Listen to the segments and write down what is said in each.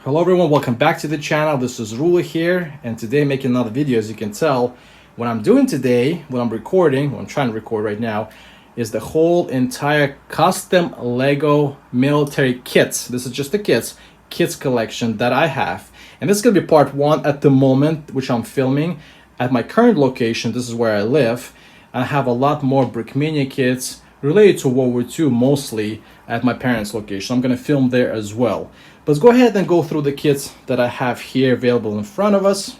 Hello everyone, welcome back to the channel. This is Rula here, and today making another video. As you can tell, what I'm doing today, what I'm recording, what I'm trying to record right now, is the whole entire custom Lego military kits. This is just the kits collection that I have. And this is gonna be part one at the moment, which I'm filming at my current location. This is where I live. I have a lot more Brickmania kits related to World War II, mostly at my parents' location. I'm gonna film there as well. But let's go ahead and go through the kits that I have here available in front of us.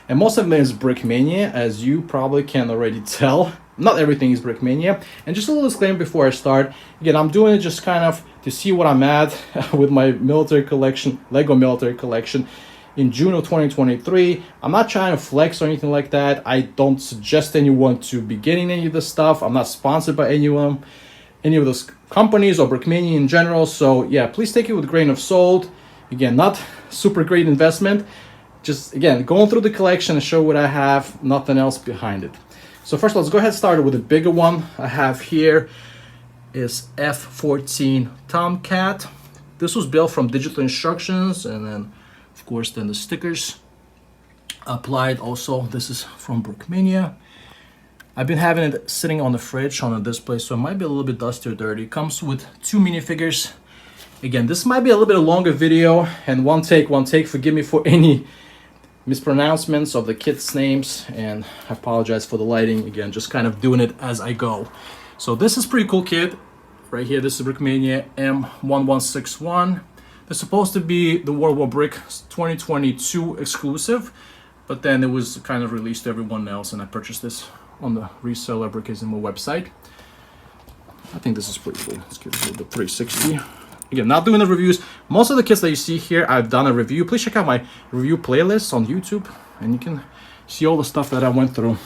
And most of them is Brickmania, as you probably can already tell. Not everything is Brickmania. And just a little disclaimer before I start. Again, I'm doing it just kind of to see what I'm at with my military collection, Lego military collection in June of 2023. I'm not trying to flex or anything like that. I don't suggest anyone to be getting any of this stuff. I'm not sponsored by anyone, any of those companies or Brickmania in general. So yeah, please take it with a grain of salt. Again, not super great investment. Just again, going through the collection and show what I have, nothing else behind it. So first, let's go ahead and start with a bigger one. I have here is F-14 Tomcat. This was built from digital instructions, and then of course then the stickers applied also. This is from Brickmania. I've been having it sitting on the fridge on a display, so it might be a little bit dusty or dirty. It comes with two minifigures. Again, this might be a little bit a longer video, and one take. Forgive me for any mispronouncements of the kids' names, and I apologize for the lighting. Again, just kind of doing it as I go. So this is pretty cool kit right here. This is Brickmania M1161. They're supposed to be the World War Brick 2022 exclusive, but then it was kind of released to everyone else, and I purchased this on the reseller Brickismo website. I think this is pretty cool. Let's give it a little bit 360. Again, not doing the reviews. Most of the kits that you see here, I've done a review. Please check out my review playlist on YouTube, and you can see all the stuff that I went through.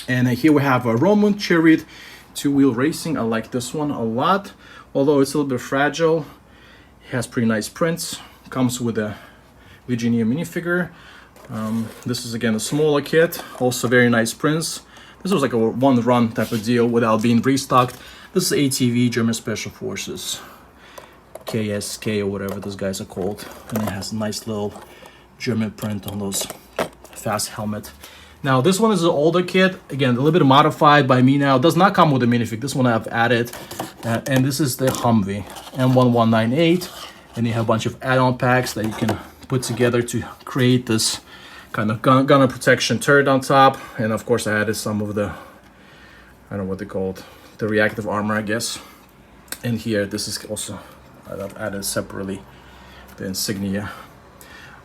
And here we have a Roman Chariot two-wheel racing. I like this one a lot, although it's a little bit fragile. It has pretty nice prints. Comes with a Legionnaire minifigure. This is again a smaller kit, also very nice prints. This was like a one run type of deal without being restocked. This is ATV, German Special Forces, KSK or whatever those guys are called, and it has a nice little German print on those fast helmet. Now this one is an older kit, again a little bit modified by me now. It does not come with a minifig. This one I've added, and this is the Humvee M1198, and you have a bunch of add-on packs that you can put together to create this kind of gunner protection turret on top. And of course I added some of the, I don't know what they called, the reactive armor, I guess. And here this is also, I've added separately the insignia.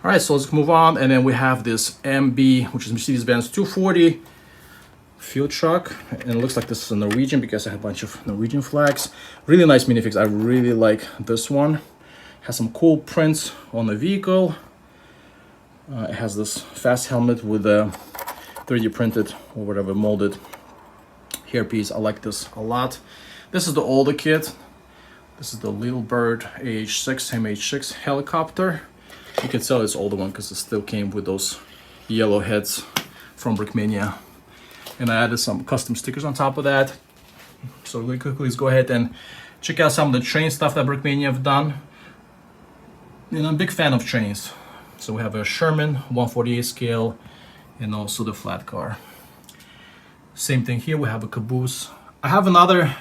All right, so let's move on. And then we have this MB, which is Mercedes-Benz 240 field truck, and it looks like this is a Norwegian because I have a bunch of Norwegian flags. Really nice minifigs. I really like this one. Has some cool prints on the vehicle. It has this fast helmet with a 3D printed or whatever molded hairpiece. I like this a lot. This is the older kit. This is the Little Bird AH6 MH6 helicopter. You can tell it's older one because it still came with those yellow heads from Brickmania. And I added some custom stickers on top of that. So really quickly, let's go ahead and check out some of the train stuff that Brickmania have done. And I'm a big fan of trains. So we have a Sherman 148 scale and also the flat car. Same thing here, we have a caboose. I have another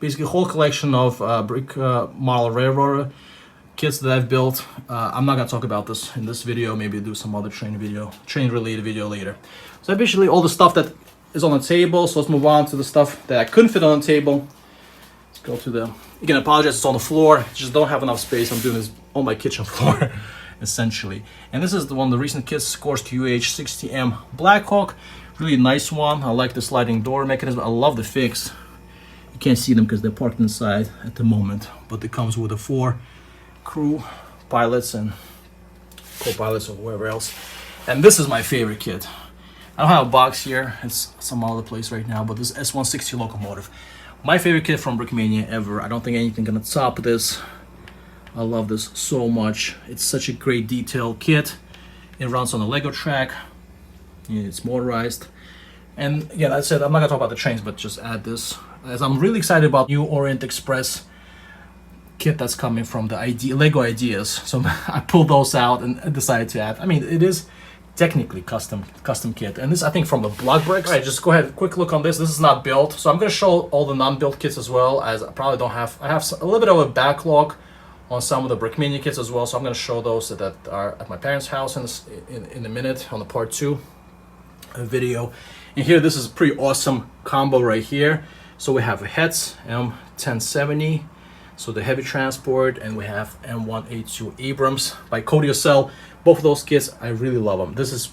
basically whole collection of brick model railroad kits that I've built. I'm not gonna talk about this in this video, maybe do some other train related video later. So basically all the stuff that is on the table. So let's move on to the stuff that I couldn't fit on the table. Let's go to the, again, I apologize, it's on the floor. Just don't have enough space. I'm doing this on my kitchen floor. Essentially. And this is the one, the recent kits, Skorsky UH-60M Blackhawk. Really nice one. I like the sliding door mechanism. I love the figs. You can't see them because they're parked inside at the moment, but it comes with the 4 crew pilots and co-pilots or whoever else. And this is my favorite kit. I don't have a box here. It's some other place right now, but this S160 locomotive. My favorite kit from Brickmania ever. I don't think anything gonna top this. I love this so much. It's such a great detailed kit. It runs on a Lego track. It's motorized. And again, I said I'm not gonna talk about the trains, but just add this, as I'm really excited about new Orient Express kit that's coming from the Lego Ideas. So I pulled those out and decided to add. I mean, it is technically custom kit, and this I think from the Block Bricks. All right, just go ahead, quick look on this. This is not built, so I'm gonna show all the non-built kits as well, as I probably don't have. I have a little bit of a backlog on some of the Brickmania kits as well, so I'm gonna show those that are at my parents' house in a minute on the part 2 video. And here, this is a pretty awesome combo right here. So we have a heads M1070. So the heavy transport, and we have M1A2 Abrams by Cody Ocell. Both of those kits, I really love them. This is,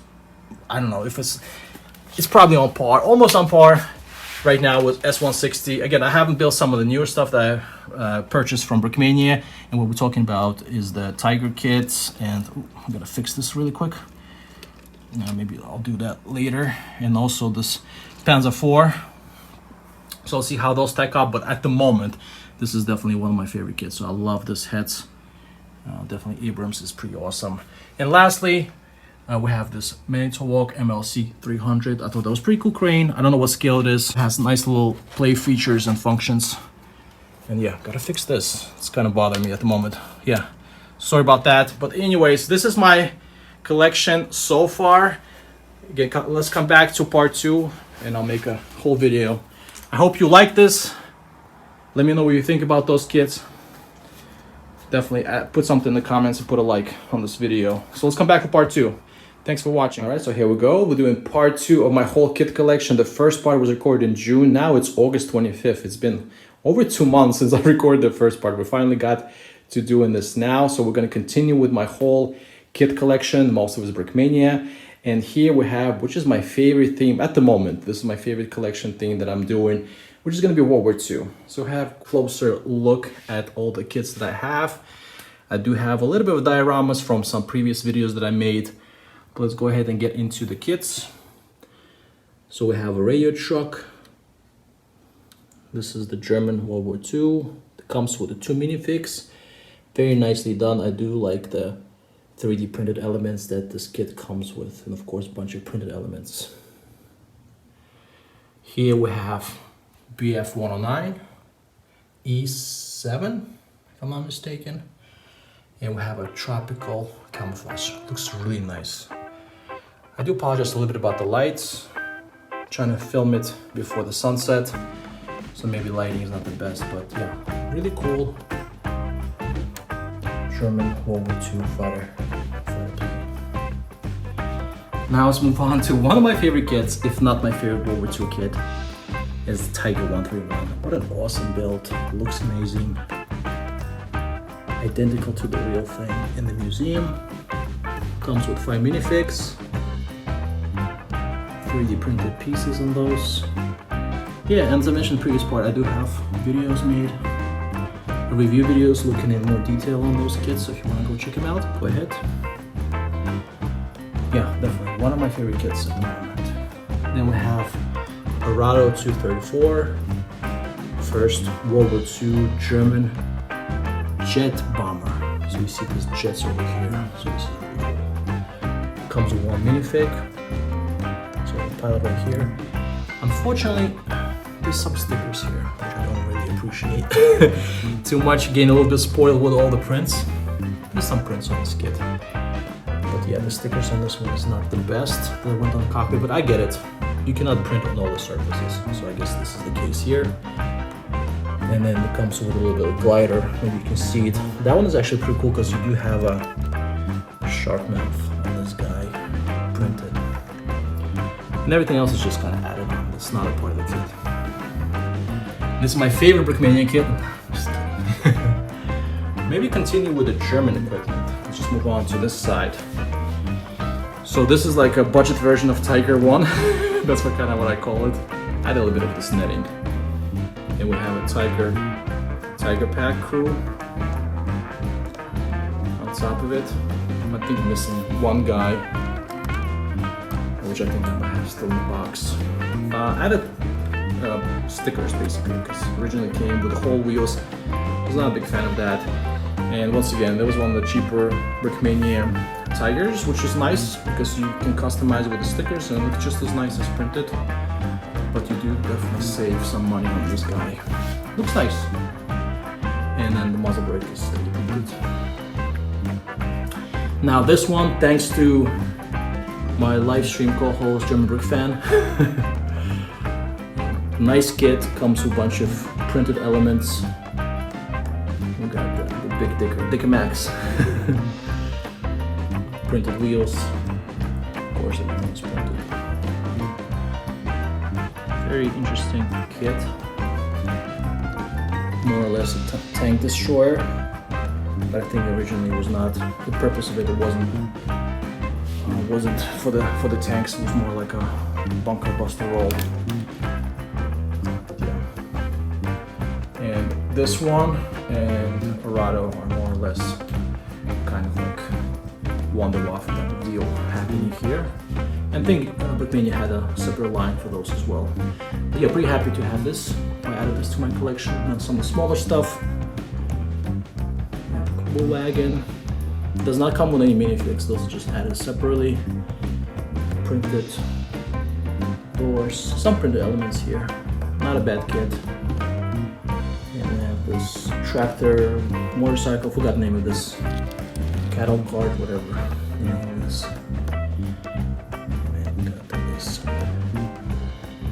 I don't know if it's probably on par, almost on par right now with S160. Again, I haven't built some of the newer stuff that I purchased from Brickmania, and what we're talking about is the Tiger kits. And I'm gonna fix this really quick. Maybe I'll do that later. And also this Panzer IV. So I'll see how those stack up, but at the moment, this is definitely one of my favorite kits. So I love this heads. Definitely Abrams is pretty awesome. And lastly, we have this Manitowoc MLC 300. I thought that was pretty cool crane. I don't know what scale it is. It has nice little play features and functions. And yeah, gotta fix this. It's kind of bothering me at the moment. Yeah, sorry about that. But anyways, this is my collection so far. Again, let's come back to part 2 and I'll make a whole video. I hope you like this. Let me know what you think about those kits. Definitely put something in the comments and put a like on this video. So let's come back to part 2. Thanks for watching. All right, so here we go. We're doing part 2 of my whole kit collection. The first part was recorded in June. Now it's August 25th. It's been over 2 months since I recorded the first part. We finally got to doing this now. So we're going to continue with my whole kit collection. Most of it is Brickmania. And here we have, which is my favorite theme at the moment. This is my favorite collection theme that I'm doing, which is going to be World War II. So have a closer look at all the kits that I have. I do have a little bit of dioramas from some previous videos that I made. But let's go ahead and get into the kits. So we have a radio truck. This is the German World War II. It comes with the 2 minifigs. Very nicely done. I do like the 3D printed elements that this kit comes with. And of course, a bunch of printed elements. Here we have BF 109, E7, if I'm not mistaken. And we have a tropical camouflage. Looks really nice. I do apologize a little bit about the lights. I'm trying to film it before the sunset, so maybe lighting is not the best, but yeah, really cool. German World War II fighter plane. Now let's move on to one of my favorite kits, if not my favorite World War II kit, is the Tiger 131. What an awesome build. Looks amazing. Identical to the real thing in the museum. Comes with 5 minifigs. 3D printed pieces on those. Yeah, and as I mentioned in the previous part, I do have videos made. Review videos looking in more detail on those kits, so if you want to go check them out, go ahead. Yeah, definitely one of my favorite kits at the moment. Then we have Arado 234, first World War II German jet bomber. So you see these jets over here. So this is really cool. Comes with 1 minifig. So the pilot right here. Unfortunately, there's some stickers here, which I don't really appreciate too much. Getting a little bit spoiled with all the prints. There's some prints on this kit. But yeah, the stickers on this one is not the best that went on the cockpit, but I get it. You cannot print on all the surfaces, so I guess this is the case here. And then it comes with a little bit of glider, maybe you can see it. That one is actually pretty cool because you do have a sharp mouth on this guy printed. And everything else is just kind of added on. It's not a part of the kit. This is my favorite Brickmania kit. Just kidding. Maybe continue with the German equipment. Let's just move on to this side. So this is like a budget version of Tiger 1. That's what I call it. I did a little bit of this netting. And we have a Tiger Pack crew on top of it. I think I'm missing one guy, which I think I might have still in the box. Added stickers basically, because originally it came with the whole wheels. I was not a big fan of that. And once again, there was one of the cheaper Brickmania Tigers, which is nice because you can customize it with the stickers and it looks just as nice as printed. But you do definitely save some money on this guy. Looks nice. and then the muzzle brake is 3D printed. Now this one, thanks to my live stream co-host German Brick Fan. Nice kit, comes with a bunch of printed elements. We got the big Dicker Max. Printed wheels. Of course, everything is printed. Very interesting kit. More or less a tank destroyer, but I think originally it was not. The purpose of it wasn't for the tanks. It was more like a bunker buster roll. And this one and Arado are more or less kind of like Wonder Waffle type of deal happening here. And I think Brickmania had a separate line for those as well. But yeah, pretty happy to have this. I added this to my collection. And some of the smaller stuff. Bull wagon. Does not come with any minifigs. Those are just added separately. Printed doors. Some printed elements here. Not a bad kit. And we have this tractor, motorcycle. Forgot the name of this. Cattle cart, whatever the name is. And we got this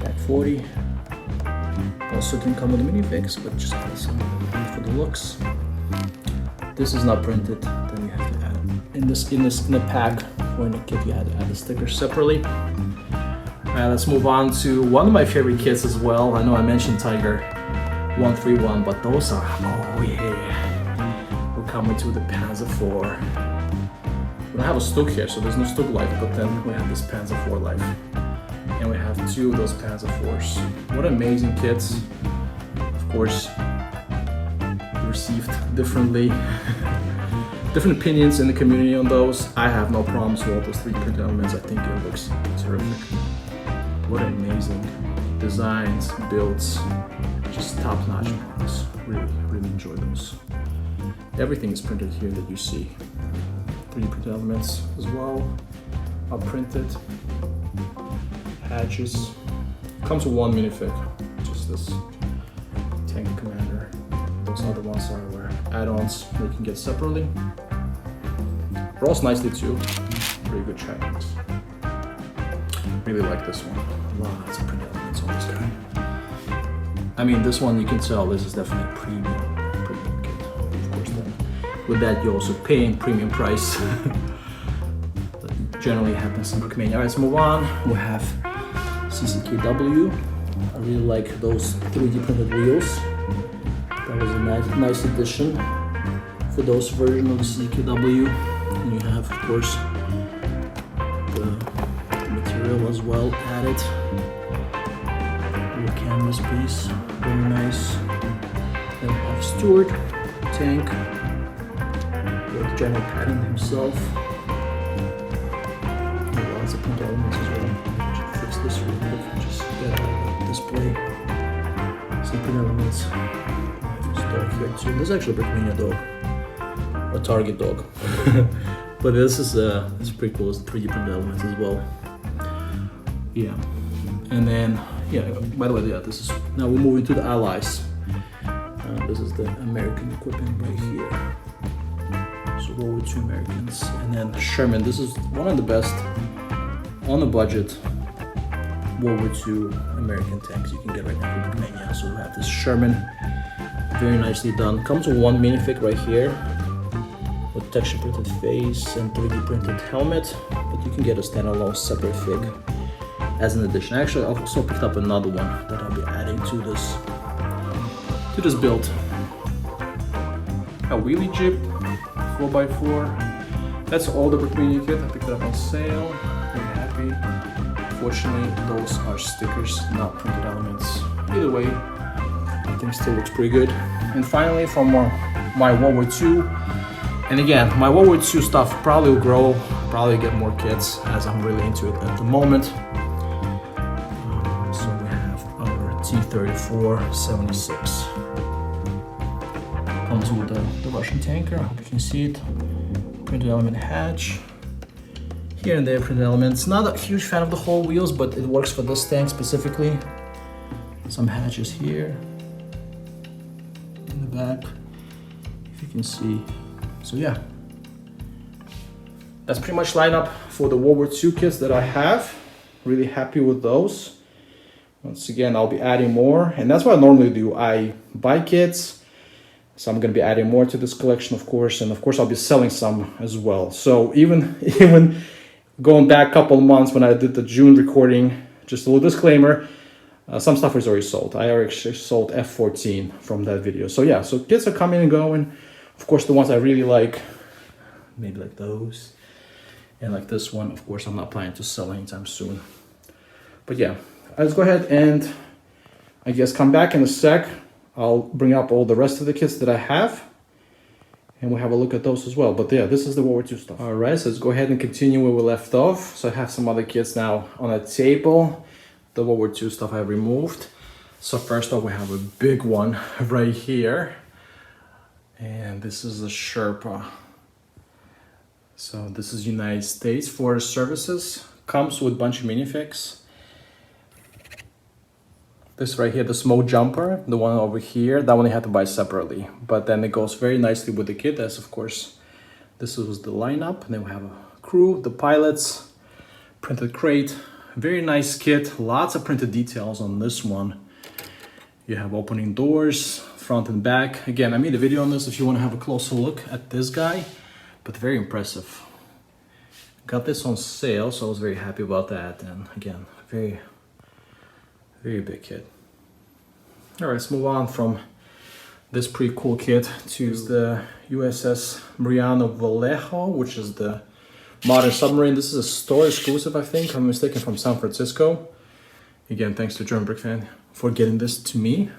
back 40. Also didn't come with the minifigs, but just add some for the looks. This is not printed. Then you have to add in the pack or in the kit. You have to add the stickers separately. Let's move on to one of my favorite kits as well. I know I mentioned Tiger 131, but those are, oh yeah, we're coming to the Panzer IV. We don't have a Stuck here, so there's no Stuck life, but then we have this Panzer IV life. And we have two of those Panzer IVs. What amazing kits. Of course, received differently. Different opinions in the community on those. I have no problems with all those 3D printed elements. I think it looks terrific. What amazing designs, builds, just top-notch models. Really, really enjoy those. Everything is printed here that you see. 3D printed elements as well are printed. Hatches. Comes with one minifig, just this tank commander. Those other ones are where add-ons that you can get separately. Rolls nicely too. Pretty good Chinese. Really like this one. Lots of printed elements on this guy. I mean, this one you can tell this is definitely a premium kit. Of course, then with that you're also paying premium price. That generally happens in Brickmania. Alright, let's move on. We have CCKW. I really like those 3D printed wheels. That was a nice addition for those version of the CCKW. And you have, of course, the material as well added. Little canvas piece, very nice. Then we have Stewart, tank, with General Patton himself. Lots of printed elements as well. Fix this real quick, just get out of the display. Some printed elements. Dog here too. This is actually a Brickmania dog, a Target dog. But this is it's pretty cool. It's 3D printed elements as well. Yeah, and then yeah. By the way, yeah. This is now we're moving to the Allies. This is the American equipment right here. So World War II Americans, and then Sherman. This is one of the best on a budget World War II American tanks you can get right now from Brickmania. So we have this Sherman. Very nicely done. Comes with one minifig right here with texture printed face and 3D printed helmet, but you can get a standalone separate fig as an addition. Actually, I also picked up another one that I'll be adding to this build. A wheelie jeep, 4x4. That's all the Brickmania kit. I picked it up on sale. Very happy. Fortunately, those are stickers, not printed elements. Either way, I think still looks pretty good. And finally, from my World War II, and again, my World War II stuff probably will grow, probably get more kits as I'm really into it at the moment. So we have our T-34-76. Comes with the Russian tanker, I hope you can see it. Printed element hatch. Here and there printed elements. Not a huge fan of the whole wheels, but it works for this tank specifically. Some hatches here. Back. can see. So yeah, that's pretty much lineup for the World War II kits that I have. Really happy with those. Once again, I'll be adding more, and that's what I normally do. I buy kits, so I'm going to be adding more to this collection, of course, and of course I'll be selling some as well. So even going back a couple of months when I did the June recording, just a little disclaimer, some stuff is already sold. I already sold F14 from that video. So yeah, so kits are coming and going. Of course, the ones I really like, maybe like those, and like this one, of course, I'm not planning to sell anytime soon. But yeah, let's go ahead and I guess come back in a sec. I'll bring up all the rest of the kits that I have, and we'll have a look at those as well. But yeah, this is the World War II stuff. All right, so let's go ahead and continue where we left off. So I have some other kits now on the table. The World War II stuff I removed. So first off, we have a big one right here. And this is a Sherpa. So this is United States Forest Services. Comes with a bunch of minifigs. This right here, the smoke jumper, the one over here, that one you have to buy separately. But then it goes very nicely with the kit. That's of course, this was the lineup. And then we have a crew, the pilots, printed crate. Very nice kit, lots of printed details on this one. You have opening doors, front and back. Again, I made a video on this if you want to have a closer look at this guy, but very impressive. Got this on sale, so I was very happy about that. And again, very big kit. All right, let's move on from this pretty cool kit to the USS Mariano Vallejo, which is the modern submarine. This is a store exclusive, I think. I'm mistaken, from San Francisco. Again, thanks to German Brick Fan for getting this to me.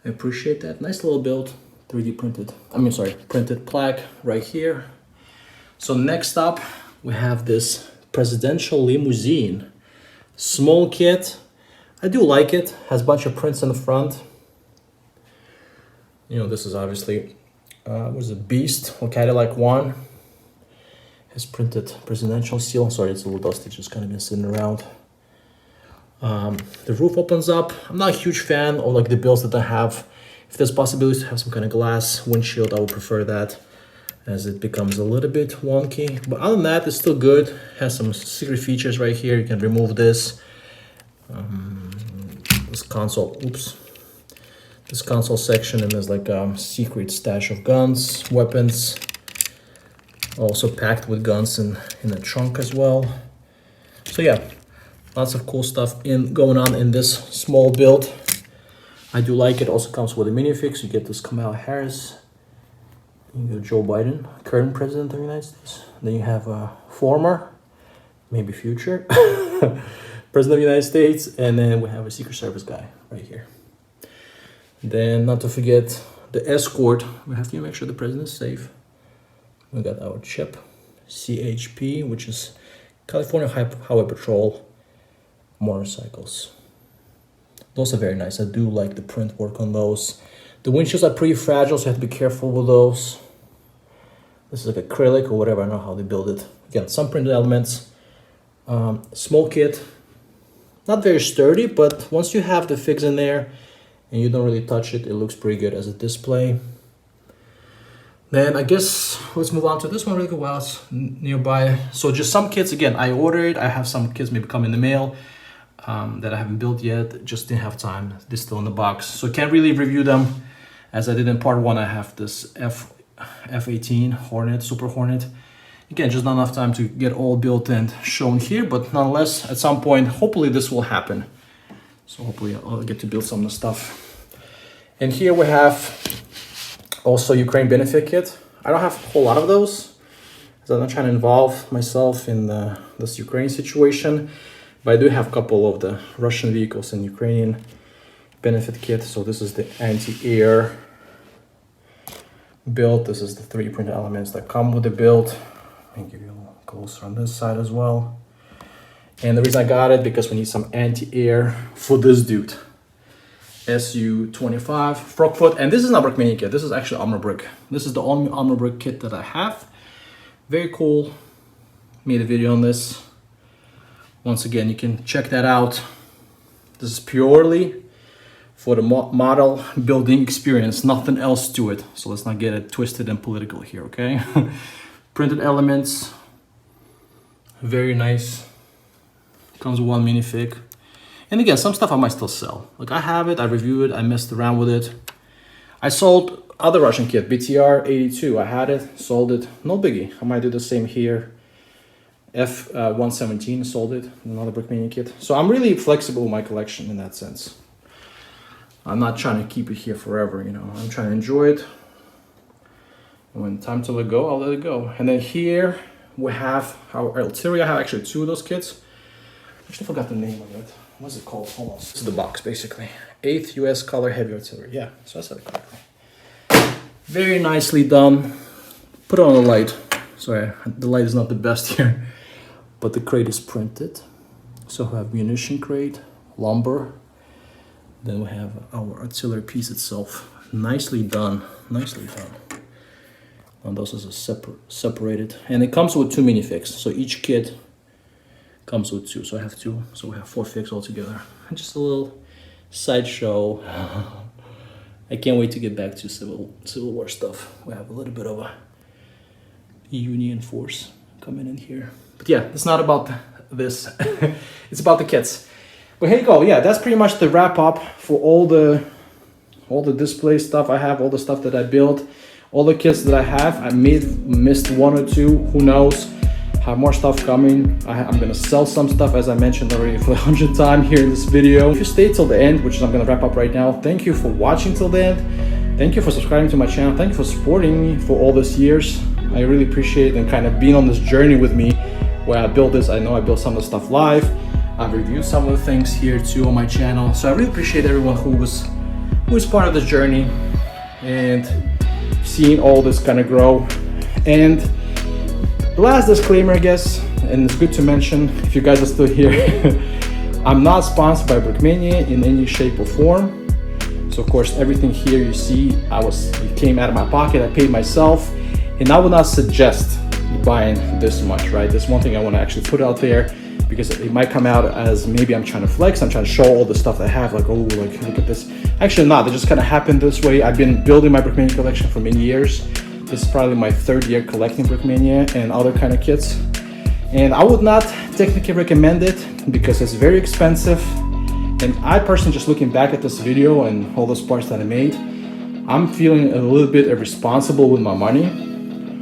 I appreciate that. Nice little build, 3D printed. Printed plaque right here. So next up, we have this presidential limousine. Small kit. I do like it. Has a bunch of prints in the front. You know, this is obviously, was a Beast or Cadillac one. Has printed presidential seal. Sorry, it's a little dusty, just kind of been sitting around. The roof opens up. I'm not a huge fan of like the builds that I have. If there's possibilities to have some kind of glass windshield, I would prefer that, as it becomes a little bit wonky. But other than that, it's still good. Has some secret features right here. You can remove this. This console, this console section, and there's like a secret stash of guns, weapons. Also packed with guns in the trunk as well. So yeah, lots of cool stuff going on in this small build. I do like it. Also comes with a minifix. You get this Kamala Harris. You get Joe Biden, current president of the United States. Then you have a former, maybe future, president of the United States. And then we have a Secret Service guy right here. Then not to forget the escort. We have to make sure the president is safe. We got our chip, CHP, which is California Highway Patrol motorcycles. Those are very nice. I do like the print work on those. The windshields are pretty fragile, so you have to be careful with those. This is like acrylic or whatever. I don't know how they build it. Again, some printed elements. Small kit. Not very sturdy, but once you have the figs in there and you don't really touch it, it looks pretty good as a display. Then I guess let's move on to this one really quick while it's nearby. So just some kits, again, I ordered. I have some kits maybe come in the mail that I haven't built yet. Just didn't have time. They're still in the box. So can't really review them. As I did in part one, I have this F-18 Hornet, Super Hornet. Again, just not enough time to get all built and shown here, but nonetheless, at some point, hopefully this will happen. So hopefully I'll get to build some of the stuff. And here we have also Ukraine benefit kit. I don't have a whole lot of those, because I'm not trying to involve myself in this Ukraine situation. But I do have a couple of the Russian vehicles in Ukrainian benefit kit. So this is the anti-air build. This is the 3D printed elements that come with the build. Let me give you a little closer on this side as well. And the reason I got it, because we need some anti-air for this dude. SU-25 frog foot. And this is not Brickmania kit. This is actually Armor Brick. This is the only Armor Brick kit that I have. Very cool. Made a video on this. Once again, you can check that out. This is purely for the model building experience, nothing else to it. So let's not get it twisted and political here, okay? Printed elements, very nice. Comes with one minifig. And again, some stuff I might still sell. Like I have it, I reviewed it, I messed around with it. I sold other Russian kit, BTR 82. I had it, sold it, no biggie. I might do the same here. F117, sold it, another Brickmania kit. So I'm really flexible with my collection in that sense. I'm not trying to keep it here forever, you know. I'm trying to enjoy it. And when time to let go, I'll let it go. And then here we have our artillery. I have actually two of those kits. I actually forgot the name of it. What's it called? Hold on. This is the box, basically. 8th US Color Heavy Artillery. Yeah, so I said it correctly. Very nicely done. Put it on the light. Sorry, the light is not the best here. But the crate is printed. So we have munition crate, lumber. Then we have our artillery piece itself. Nicely done. Nicely done. And those are separated. And it comes with 2 minifigs. So each kit comes with 2. So I have 2. So we have 4 figs altogether. And just a little sideshow. I can't wait to get back to Civil War stuff. We have a little bit of a Union force coming in here. But yeah, it's not about this. It's about the kits. But here you go. Yeah, that's pretty much the wrap up for all the display stuff I have, all the stuff that I built, all the kits that I have. I missed 1 or 2. Who knows? Have more stuff coming. I'm gonna sell some stuff, as I mentioned already for the 100th time here in this video. If you stay till the end, which I'm gonna wrap up right now, thank you for watching till the end. Thank you for subscribing to my channel. Thank you for supporting me for all these years. I really appreciate it, and kind of being on this journey with me where I built this. I know I built some of the stuff live. I've reviewed some of the things here too on my channel. So I really appreciate everyone who was part of this journey and seeing all this kind of grow. And the last disclaimer, I guess, and it's good to mention if you guys are still here, I'm not sponsored by Brickmania in any shape or form. So of course, everything here you see, it came out of my pocket, I paid myself, and I would not suggest buying this much, right? That's one thing I want to actually put out there, because it might come out as maybe I'm trying to flex, I'm trying to show all the stuff that I have, like, oh, like, look at this. Actually not, it just kind of happened this way. I've been building my Brickmania collection for many years. This is probably my 3rd year collecting Brickmania and other kind of kits. And I would not technically recommend it because it's very expensive. And I personally, just looking back at this video and all those parts that I made, I'm feeling a little bit irresponsible with my money.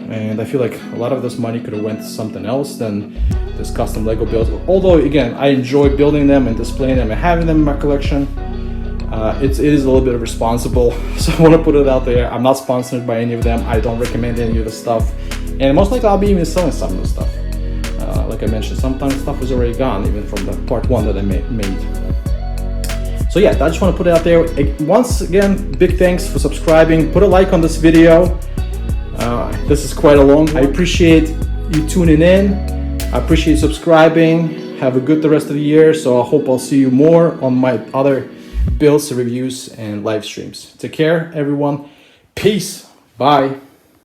And I feel like a lot of this money could have went to something else than this custom Lego builds. Although again, I enjoy building them and displaying them and having them in my collection. It is a little bit irresponsible, so I want to put it out there. I'm not sponsored by any of them. I don't recommend any of the stuff, and most likely I'll be even selling some of the stuff. Like I mentioned, sometimes stuff was already gone, even from the part 1 that I made. So yeah, I just want to put it out there. Once again, big thanks for subscribing. Put a like on this video. This is quite a long one. I appreciate you tuning in. I appreciate subscribing. Have a good the rest of the year. So I hope I'll see you more on my other builds, reviews, and live streams. Take care, everyone. Peace. Bye.